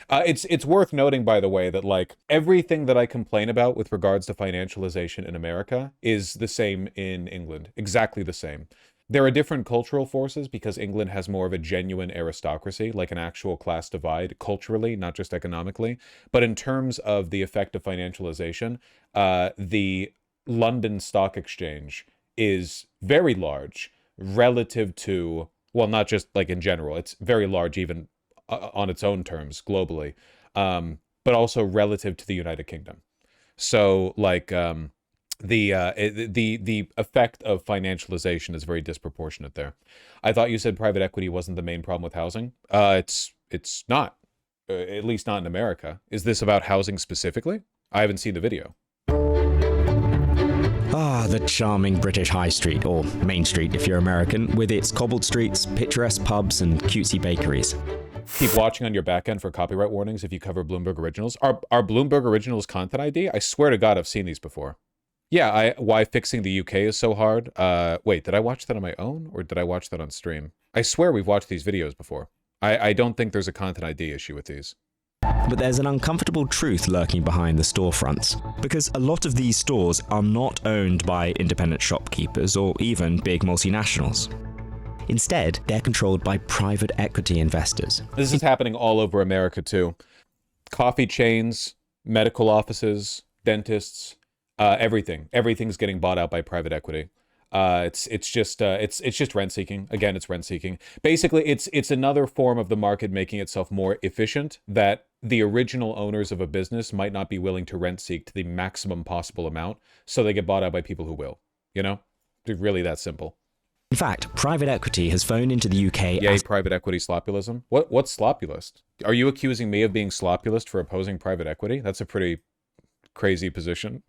It's worth noting, by the way, that like everything that I complain about with regards to financialization in America is the same in England, exactly the same. There are different cultural forces because England has more of a genuine aristocracy, like an actual class divide culturally, not just economically. But in terms of the effect of financialization, the London Stock Exchange is very large relative to, well, not just like in general, it's very large even on its own terms globally, but also relative to the United Kingdom. So like the effect of financialization is very disproportionate there. I thought you said private equity wasn't the main problem with housing. It's not, at least not in America. Is this about housing specifically? I haven't seen the video. Ah, the charming British High Street, or Main Street if you're American, with its cobbled streets, picturesque pubs, and cutesy bakeries. Keep watching on your back end for copyright warnings if you cover Bloomberg Originals. Are Bloomberg Originals content ID? I swear to God, I've seen these before. Yeah, why fixing the UK is so hard. Wait, did I watch that on my own or did I watch that on stream? I swear we've watched these videos before. I don't think there's a content ID issue with these. But there's an uncomfortable truth lurking behind the storefronts, because a lot of these stores are not owned by independent shopkeepers or even big multinationals. Instead, they're controlled by private equity investors. This is happening all over America too. Coffee chains, medical offices, dentists, everything's getting bought out by private equity. It's just rent seeking. Again, it's rent seeking. Basically, it's another form of the market making itself more efficient that the original owners of a business might not be willing to rent seek to the maximum possible amount, so they get bought out by people who will. You know, it's really that simple. In fact, private equity has phoned into the UK Yay, private equity sloppulist. What's sloppulist? Are you accusing me of being sloppulist for opposing private equity? That's a pretty crazy position.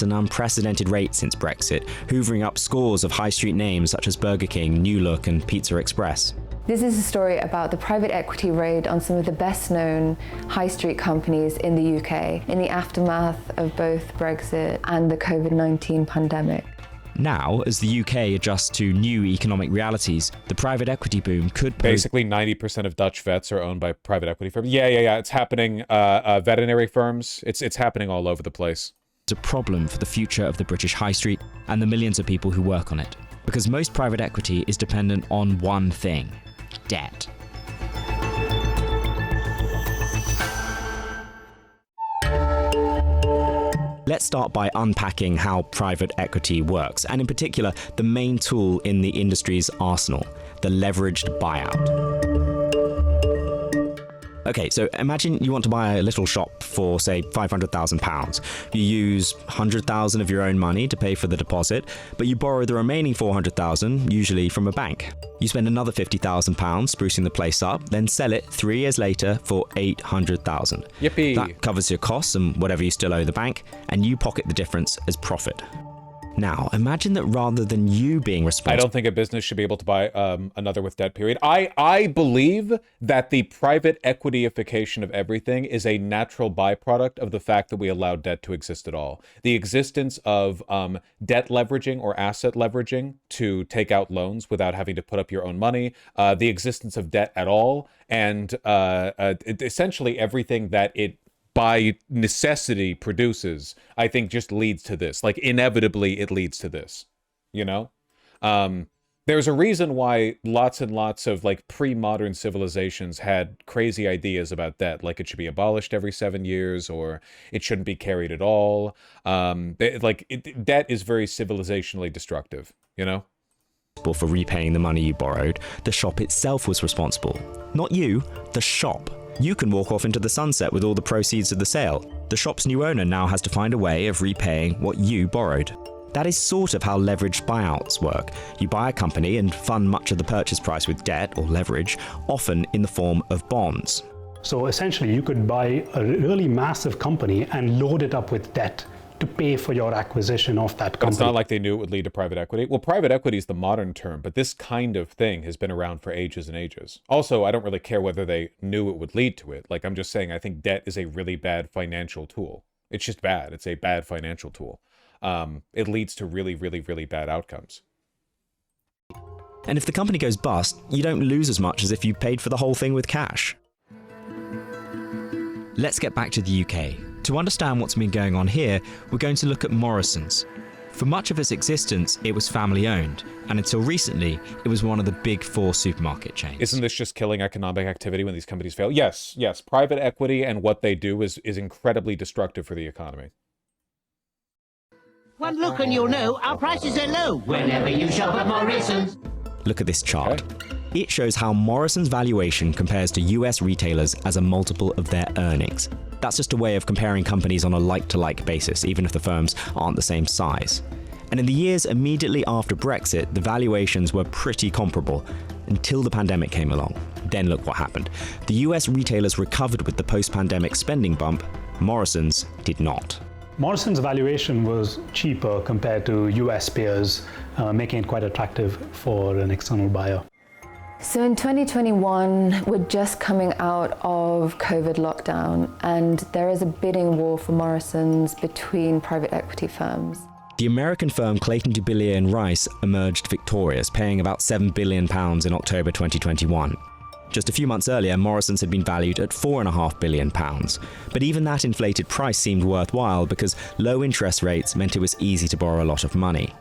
An unprecedented rate since Brexit, hoovering up scores of high street names such as Burger King, New Look, and Pizza Express. This is a story about the private equity raid on some of the best-known high street companies in the UK in the aftermath of both Brexit and the COVID-19 pandemic. Now, as the UK adjusts to new economic realities, the private equity boom could basically 90% of Dutch vets are owned by private equity firms. Yeah. It's happening. Veterinary firms. It's happening all over the place. It's a problem for the future of the British High Street and the millions of people who work on it. Because most private equity is dependent on one thing: debt. Let's start by unpacking how private equity works, and in particular, the main tool in the industry's arsenal, the leveraged buyout. Okay, so imagine you want to buy a little shop for, say, £500,000. You use £100,000 of your own money to pay for the deposit, but you borrow the remaining £400,000, usually from a bank. You spend another £50,000 sprucing the place up, then sell it 3 years later for £800,000. Yippee! That covers your costs and whatever you still owe the bank, and you pocket the difference as profit. Now, imagine that rather than you being responsible... I don't think a business should be able to buy another with debt, period. I believe that the private equityification of everything is a natural byproduct of the fact that we allow debt to exist at all. The existence of debt leveraging or asset leveraging to take out loans without having to put up your own money, the existence of debt at all, and essentially everything that it by necessity produces, I think just leads to this. Like, inevitably, it leads to this, you know? There's a reason why lots and lots of, like, pre-modern civilizations had crazy ideas about debt, like it should be abolished every 7 years, or it shouldn't be carried at all. Debt is very civilizationally destructive, you know? For repaying the money you borrowed, the shop itself was responsible. Not you, the shop. You can walk off into the sunset with all the proceeds of the sale. The shop's new owner now has to find a way of repaying what you borrowed. That is sort of how leveraged buyouts work. You buy a company and fund much of the purchase price with debt or leverage, often in the form of bonds. So essentially, you could buy a really massive company and load it up with debt to pay for your acquisition of that company. But it's not like they knew it would lead to private equity. Well, private equity is the modern term, but this kind of thing has been around for ages and ages. Also, I don't really care whether they knew it would lead to it. Like, I'm just saying, I think debt is a really bad financial tool. It's just bad. It's a bad financial tool. It leads to really, really, really bad outcomes. And if the company goes bust, you don't lose as much as if you paid for the whole thing with cash. Let's get back to the UK. To understand what's been going on here, we're going to look at Morrison's. For much of its existence, it was family-owned, and until recently, it was one of the big four supermarket chains. Isn't this just killing economic activity when these companies fail? Yes. Private equity and what they do is incredibly destructive for the economy. One look and you'll know our prices are low whenever you shop at Morrison's. Look at this chart. Okay. It shows how Morrison's valuation compares to US retailers as a multiple of their earnings. That's just a way of comparing companies on a like-to-like basis, even if the firms aren't the same size. And in the years immediately after Brexit, the valuations were pretty comparable until the pandemic came along. Then look what happened. The US retailers recovered with the post-pandemic spending bump. Morrison's did not. Morrison's valuation was cheaper compared to US peers, making it quite attractive for an external buyer. So in 2021, we're just coming out of COVID lockdown, and there is a bidding war for Morrison's between private equity firms. The American firm Clayton, Dubilier and Rice emerged victorious, paying about £7 billion in October 2021. Just a few months earlier, Morrison's had been valued at £4.5 billion. But even that inflated price seemed worthwhile because low interest rates meant it was easy to borrow a lot of money.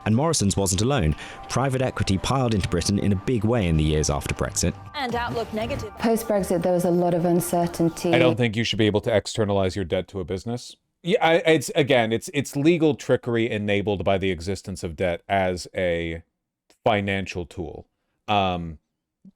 And Morrison's wasn't alone. Private equity piled into Britain in a big way in the years after Brexit. And outlook negative. Post-Brexit, there was a lot of uncertainty. I don't think you should be able to externalize your debt to a business. Yeah, it's legal trickery enabled by the existence of debt as a financial tool.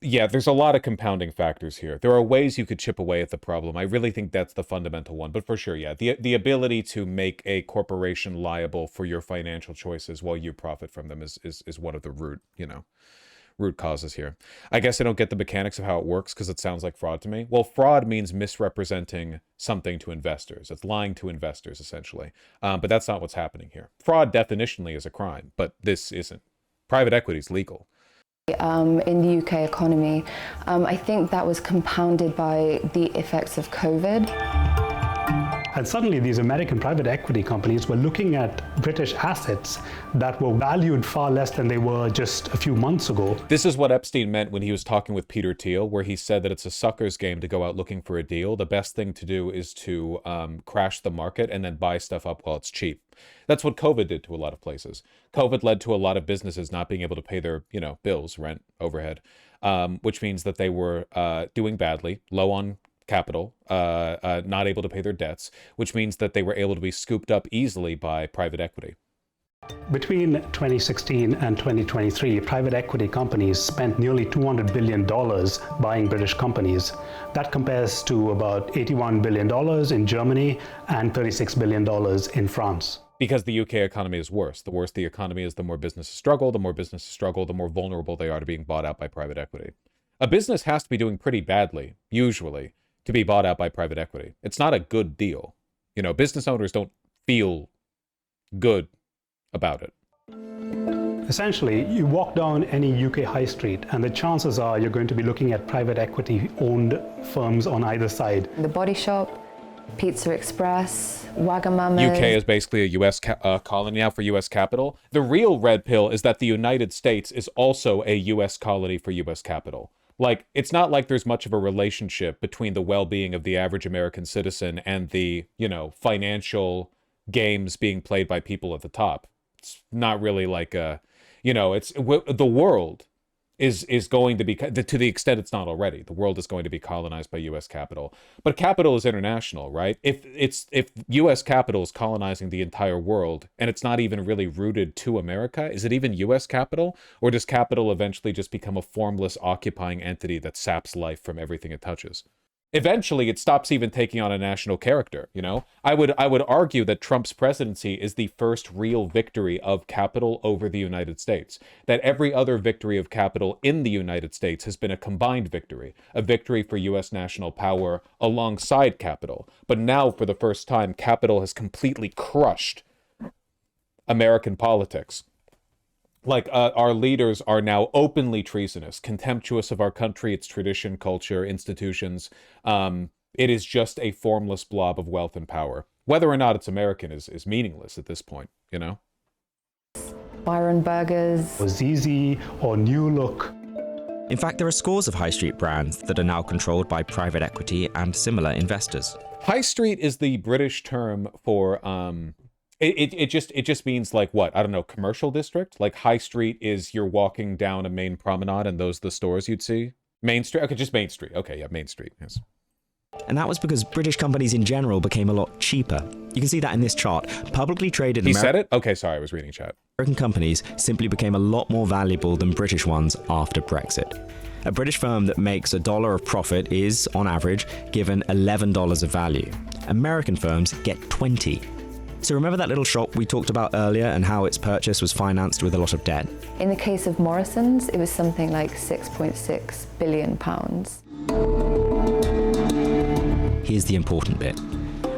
Yeah, there's a lot of compounding factors here. There are ways you could chip away at the problem. I really think that's the fundamental one. But for sure, yeah, the ability to make a corporation liable for your financial choices while you profit from them is one of the root causes here. I guess I don't get the mechanics of how it works because it sounds like fraud to me. Well, fraud means misrepresenting something to investors. It's lying to investors, essentially. But that's not what's happening here. Fraud definitionally is a crime, but this isn't. Private equity is legal. In the UK economy. I think that was compounded by the effects of COVID. And suddenly these American private equity companies were looking at British assets that were valued far less than they were just a few months ago. This is what Epstein meant when he was talking with Peter Thiel, where he said that it's a sucker's game to go out looking for a deal. The best thing to do is to crash the market and then buy stuff up while it's cheap. That's what COVID did to a lot of places. COVID led to a lot of businesses not being able to pay their, bills, rent, overhead, which means that they were doing badly, low on capital, not able to pay their debts, which means that they were able to be scooped up easily by private equity. Between 2016 and 2023, private equity companies spent nearly $200 billion buying British companies. That compares to about $81 billion in Germany and $36 billion in France. Because the UK economy is worse. The worse the economy is, the more businesses struggle. The more businesses struggle, the more vulnerable they are to being bought out by private equity. A business has to be doing pretty badly, usually, to be bought out by private equity. It's not a good deal. Business owners don't feel good about it. Essentially, you walk down any UK high street and the chances are you're going to be looking at private equity owned firms on either side. The Body Shop, Pizza Express, Wagamama. UK is basically a US colony now for US capital. The real red pill is that the United States is also a US colony for US capital. Like, it's not like there's much of a relationship between the well-being of the average American citizen and the, financial games being played by people at the top. It's not really like the world is going to be, to the extent it's not already, the world is going to be colonized by U.S. capital. But capital is international, right? If U.S. capital is colonizing the entire world and it's not even really rooted to America, is it even U.S. capital? Or does capital eventually just become a formless occupying entity that saps life from everything it touches? Eventually, it stops even taking on a national character, I would argue that Trump's presidency is the first real victory of capital over the United States. That every other victory of capital in the United States has been a combined victory, a victory for U.S. national power alongside capital. But now, for the first time, capital has completely crushed American politics. Like, our leaders are now openly treasonous, contemptuous of our country, its tradition, culture, institutions. It is just a formless blob of wealth and power. Whether or not it's American is meaningless at this point, Byron Burgers. Or ZZ or New Look. In fact, there are scores of high street brands that are now controlled by private equity and similar investors. High street is the British term for it just means like what? I don't know, commercial district? Like high street is you're walking down a main promenade and those are the stores you'd see? Main Street? Okay, just Main Street. Okay, yeah, Main Street, yes. And that was because British companies in general became a lot cheaper. You can see that in this chart. Publicly traded He said it? Okay, sorry, I was reading chat. American companies simply became a lot more valuable than British ones after Brexit. A British firm that makes $1 of profit is, on average, given $11 of value. American firms get 20. So remember that little shop we talked about earlier and how its purchase was financed with a lot of debt? In the case of Morrison's, it was something like £6.6 billion. Here's the important bit.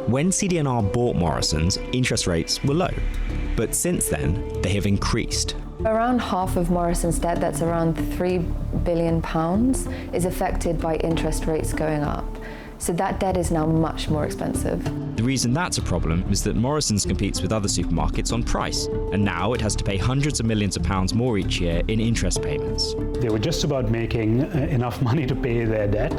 When CD&R bought Morrison's, interest rates were low. But since then, they have increased. Around half of Morrison's debt, that's around £3 billion, is affected by interest rates going up. So that debt is now much more expensive. The reason that's a problem is that Morrison's competes with other supermarkets on price, and now it has to pay hundreds of millions of pounds more each year in interest payments. They were just about making enough money to pay their debt,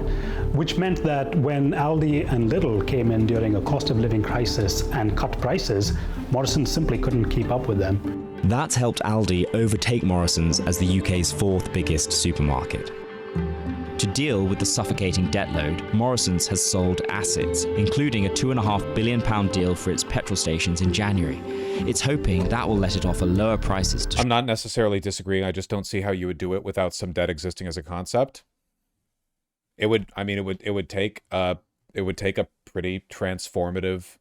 which meant that when Aldi and Lidl came in during a cost of living crisis and cut prices, Morrison simply couldn't keep up with them. That's helped Aldi overtake Morrison's as the UK's fourth biggest supermarket. To deal with the suffocating debt load, Morrison's has sold assets, including a £2.5 billion deal for its petrol stations in January. It's hoping that will let it offer lower prices to... I'm not necessarily disagreeing, I just don't see how you would do it without some debt existing as a concept. It would take a pretty transformative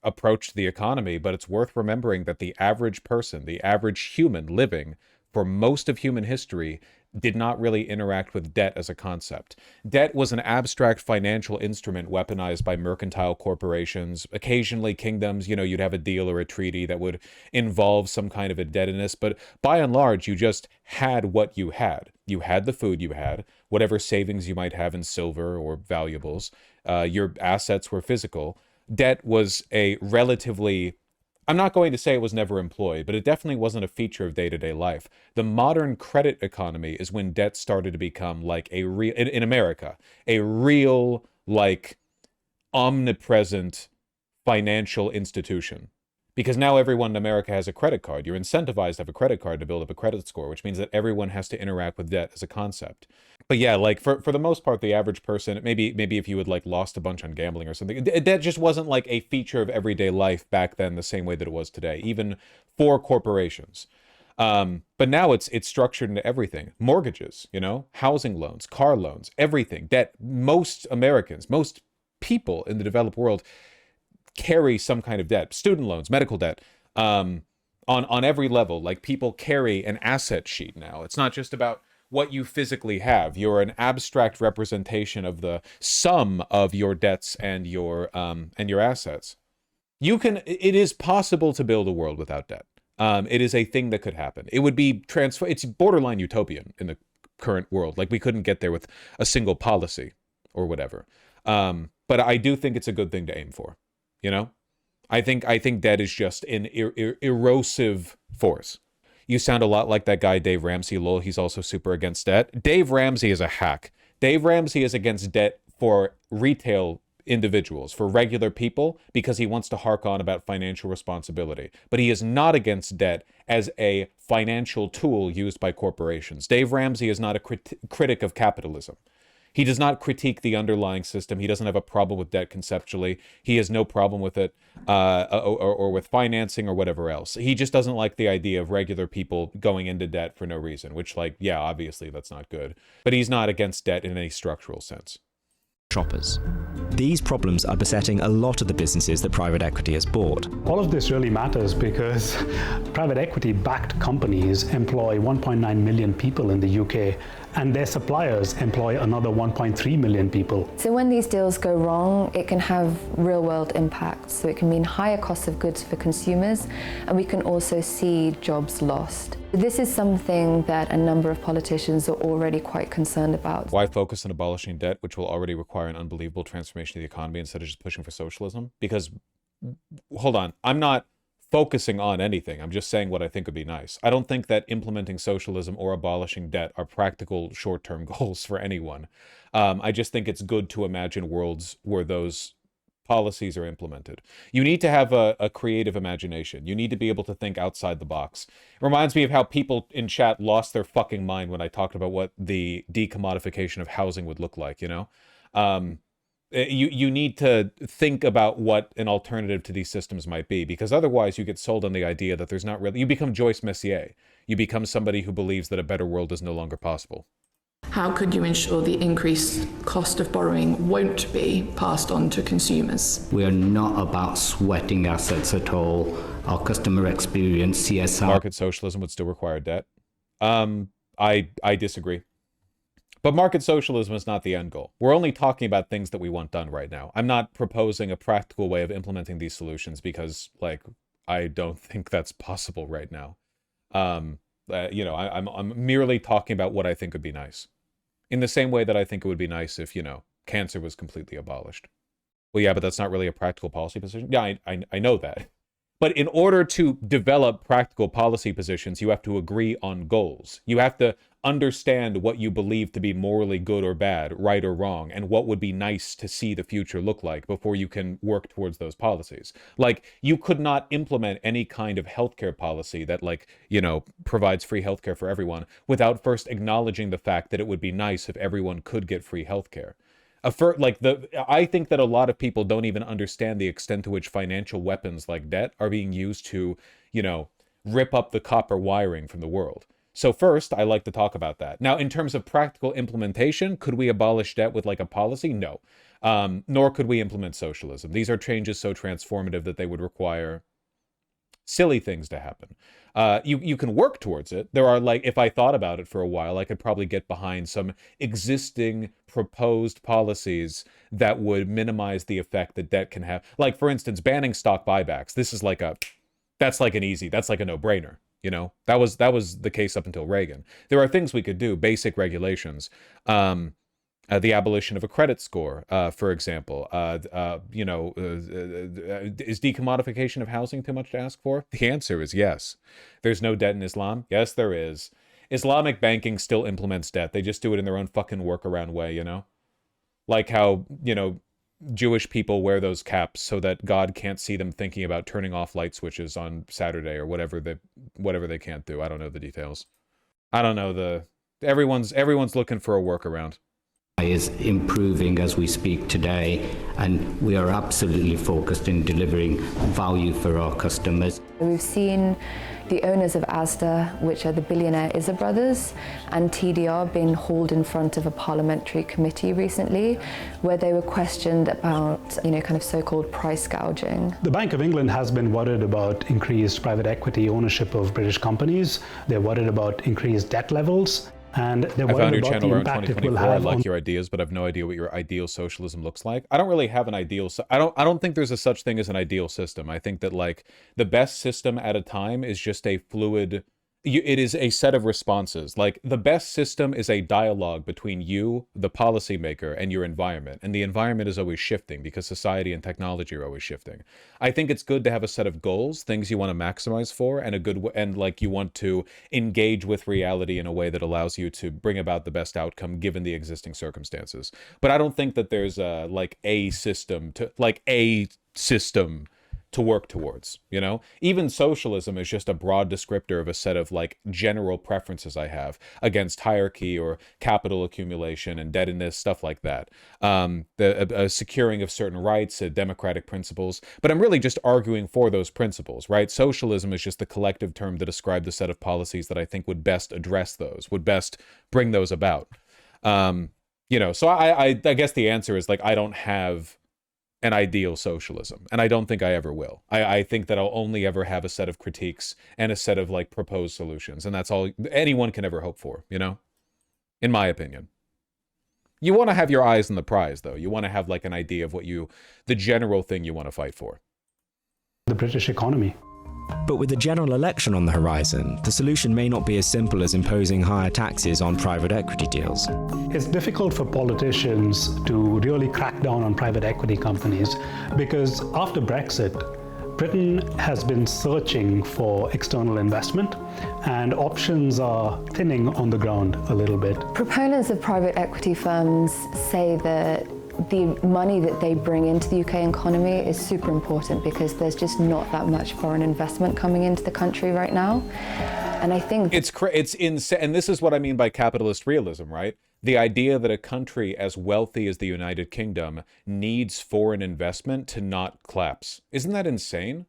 approach to the economy, but it's worth remembering that the average person, the average human living for most of human history did not really interact with debt as a concept. Debt was an abstract financial instrument weaponized by mercantile corporations, occasionally kingdoms. You'd have a deal or a treaty that would involve some kind of indebtedness, but by and large, you just had what you had. You had the food you had, whatever savings you might have in silver or valuables. Your assets were physical. Debt was a relatively... I'm not going to say it was never employed, but it definitely wasn't a feature of day-to-day life. The modern credit economy is when debt started to become like a real, in America, a real, like, omnipresent financial institution. Because now everyone in America has a credit card. You're incentivized to have a credit card to build up a credit score, which means that everyone has to interact with debt as a concept. But yeah, like for the most part, the average person, maybe if you had like lost a bunch on gambling or something, that just wasn't like a feature of everyday life back then the same way that it was today, even for corporations. But now it's structured into everything. Mortgages, housing loans, car loans, everything. Debt. Most Americans, most people in the developed world carry some kind of debt. Student loans, medical debt, on every level. Like people carry an asset sheet now. It's not just about what you physically have. You're an abstract representation of the sum of your debts and your assets. It is possible to build a world without debt. It is a thing that could happen. It would be it's borderline utopian in the current world. Like we couldn't get there with a single policy or whatever. But I do think it's a good thing to aim for. I think debt is just an erosive force. You sound a lot like that guy, Dave Ramsey. Lol, he's also super against debt. Dave Ramsey is a hack. Dave Ramsey is against debt for retail individuals, for regular people, because he wants to hark on about financial responsibility. But he is not against debt as a financial tool used by corporations. Dave Ramsey is not a critic of capitalism. He does not critique the underlying system. He doesn't have a problem with debt conceptually. He has no problem with it or with financing or whatever else. He just doesn't like the idea of regular people going into debt for no reason, which, like, yeah, obviously that's not good. But he's not against debt in any structural sense. Shoppers. These problems are besetting a lot of the businesses that private equity has bought. All of this really matters because private equity-backed companies employ 1.9 million people in the UK, and their suppliers employ another 1.3 million people. So when these deals go wrong, it can have real-world impacts. So it can mean higher costs of goods for consumers, and we can also see jobs lost. This is something that a number of politicians are already quite concerned about. Why focus on abolishing debt, which will already require an unbelievable transformation of the economy instead of just pushing for socialism? Because, hold on, I'm not focusing on anything. I'm just saying what I think would be nice. I don't think that implementing socialism or abolishing debt are practical short-term goals for anyone. I just think it's good to imagine worlds where those policies are implemented. You need to have a creative imagination. You need to be able to think outside the box. It reminds me of how people in chat lost their fucking mind when I talked about what the decommodification of housing would look like, you know? You need to think about what an alternative to these systems might be, because otherwise you get sold on the idea that there's not really... You become Joyce Messier. You become somebody who believes that a better world is no longer possible. How could you ensure the increased cost of borrowing won't be passed on to consumers? We are not about sweating assets at all. Our customer experience, CSR... Market socialism would still require debt. I disagree. But market socialism is not the end goal. We're only talking about things that we want done right now. I'm not proposing a practical way of implementing these solutions because, like, I don't think that's possible right now. You know, I'm merely talking about what I think would be nice. In the same way that I think it would be nice if, you know, cancer was completely abolished. Well, yeah, but that's not really a practical policy position. Yeah, I know that. But in order to develop practical policy positions, you have to agree on goals. You have to understand what you believe to be morally good or bad, right or wrong, and what would be nice to see the future look like before you can work towards those policies. Like, you could not implement any kind of healthcare policy that, like, you know, provides free healthcare for everyone without first acknowledging the fact that it would be nice if everyone could get free healthcare. I think that a lot of people don't even understand the extent to which financial weapons like debt are being used to, you know, rip up the copper wiring from the world. So first, I like to talk about that. Now, in terms of practical implementation, could we abolish debt with like a policy? No. Nor could we implement socialism. These are changes so transformative that they would require silly things to happen. You can work towards it. There are, like, if I thought about it for a while, I could probably get behind some existing proposed policies that would minimize the effect that debt can have. Like, for instance, banning stock buybacks. This is like that's like a no-brainer. You know, that was the case up until Reagan. There are things we could do, basic regulations. The abolition of a credit score, for example. You know, is decommodification of housing too much to ask for? The answer is yes. There's no debt in Islam? Yes, there is. Islamic banking still implements debt. They just do it in their own fucking workaround way, you know? Like how, you know, Jewish people wear those caps so that God can't see them thinking about turning off light switches on Saturday or whatever they can't do. I don't know the details. I don't know everyone's looking for a workaround. Is improving as we speak today, and we are absolutely focused in delivering value for our customers. We've seen the owners of Asda, which are the billionaire Izza brothers, and TDR being hauled in front of a parliamentary committee recently, where they were questioned about, you know, kind of so-called price gouging. The Bank of England has been worried about increased private equity ownership of British companies. They're worried about increased debt levels. And I found your channel around 2024. I like your ideas, but I have no idea what your ideal socialism looks like. I don't really have an ideal. I don't think there's a such thing as an ideal system. I think that, like, the best system at a time is just a fluid. It is a set of responses. Like, the best system is a dialogue between you, the policymaker, and your environment. And the environment is always shifting because society and technology are always shifting. I think it's good to have a set of goals, things you want to maximize for, and like you want to engage with reality in a way that allows you to bring about the best outcome given the existing circumstances. But I don't think that there's a system to work towards, you know? Even socialism is just a broad descriptor of a set of, like, general preferences I have against hierarchy or capital accumulation, indebtedness, stuff like that. The securing of certain rights, democratic principles. But I'm really just arguing for those principles, right? Socialism is just the collective term to describe the set of policies that I think would best address those, would best bring those about. You know, so I guess the answer is, like, I don't have an ideal socialism, and I don't think I ever will. I think that I'll only ever have a set of critiques and a set of, like, proposed solutions, and that's all anyone can ever hope for, you know? In my opinion. You want to have your eyes on the prize, though. You want to have, like, an idea of the general thing you want to fight for. The British economy. But with the general election on the horizon, the solution may not be as simple as imposing higher taxes on private equity deals. It's difficult for politicians to really crack down on private equity companies because after Brexit, Britain has been searching for external investment, and options are thinning on the ground a little bit. Proponents of private equity firms say that the money that they bring into the UK economy is super important because there's just not that much foreign investment coming into the country right now. And I think it's insane. And this is what I mean by capitalist realism, right? The idea that a country as wealthy as the United Kingdom needs foreign investment to not collapse. Isn't that insane?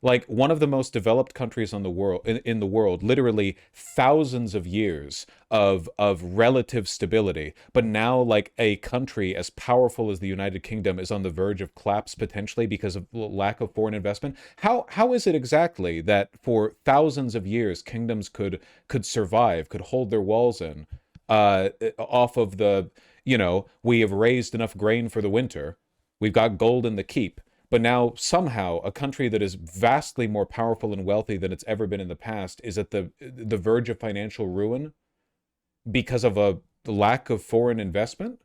Like, one of the most developed countries in the world, literally thousands of years of relative stability, but now like a country as powerful as the United Kingdom is on the verge of collapse potentially because of lack of foreign investment. How is it exactly that for thousands of years kingdoms could survive, could hold their walls in, off of the, we have raised enough grain for the winter, we've got gold in the keep. But now somehow a country that is vastly more powerful and wealthy than it's ever been in the past is at the verge of financial ruin because of a lack of foreign investment?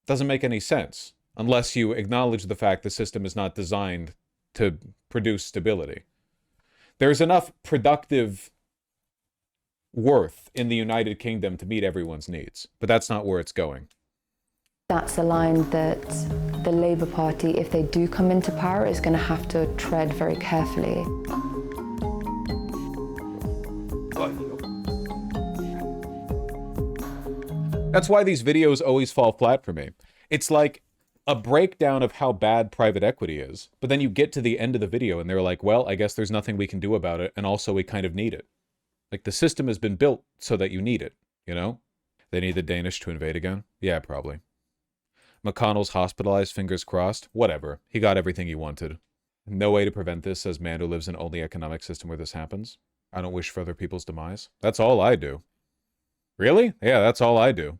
Doesn't make any sense unless you acknowledge the fact the system is not designed to produce stability. There's enough productive worth in the United Kingdom to meet everyone's needs, but that's not where it's going. that's a line that the Labour Party, if they do come into power, is going to have to tread very carefully. That's why these videos always fall flat for me. It's like a breakdown of how bad private equity is, but then you get to the end of the video and they're like, well, I guess there's nothing we can do about it, and also we kind of need it. Like, the system has been built so that you need it, you know? They need the Danish to invade again? Yeah, probably. McConnell's hospitalized, fingers crossed. Whatever. He got everything he wanted. No way to prevent this, says man who lives in only economic system where this happens. I don't wish for other people's demise. That's all I do. Really? Yeah, that's all I do.